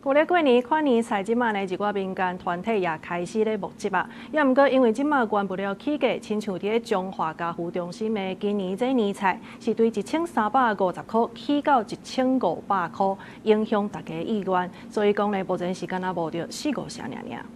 过了过年，看年菜即马呢，一寡民间团体也开始咧募集啊。也毋过，因为即马关不了起价，亲像伫中华家福中心的今年这年菜是对1350块起到1500块，影响大家意愿。所以讲呢，目前是敢若无着4-5成尔。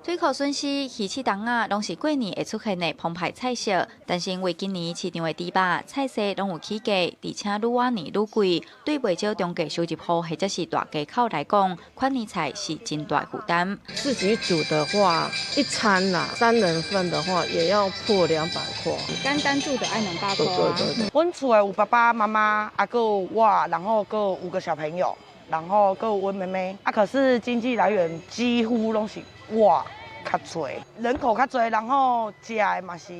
水库笋丝、鱼翅冬啊，拢是过年会出现的澎湃菜色。但是因为今年市场的猪肉、菜色拢有起价，而且愈晚年愈贵，对袂少中价收入户或者是大家口来讲，款年菜是真大负担。自己煮的话，一餐啦，3人份的话也要破200块。单煮的爱200块。对。阮厝的有爸爸妈妈，还有我，然后还有5个小朋友，然后还有阮妹妹。可是经济来源几乎拢是我较多，人口较多，然后食的嘛是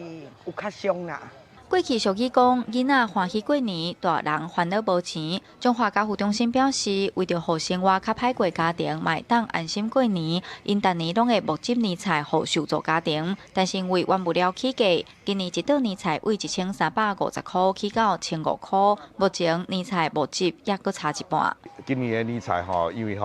有较凶啦。过去俗语讲，囡仔欢喜过年，大人烦恼无钱。中华家福中心表示，为着互生活较歹过家庭，买当安心过年，因逐年拢会募集年菜互受助家庭。但是因为完不了起价，今年一道年菜为1350块起到1500块，目前年菜募集也搁差一半。今年的年菜因为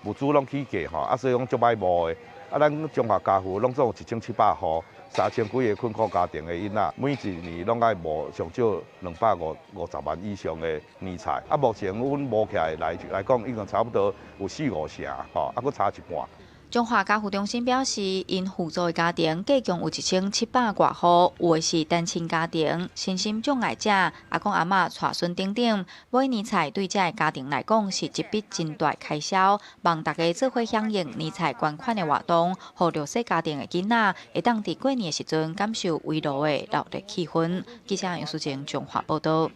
物资拢起价所以讲足歹募的。咱中华家福拢总有1700户，3000几个困苦家庭的囡仔，每一年拢爱募上少250万以上的年菜。目前阮募起来来讲，已经差不多有4-5成，搁差一半。中华家福中心表示，因互助的家庭计共有1700多户，有的是单亲家庭、身心障碍者、阿公阿嬷带孙等等。买年菜对这个家庭来讲是一笔真大开销，望大家做伙响应年菜捐款的活动，互弱势家庭的囡仔会当伫过年的时阵感受围炉的热烈气氛。记者杨淑静中华报道。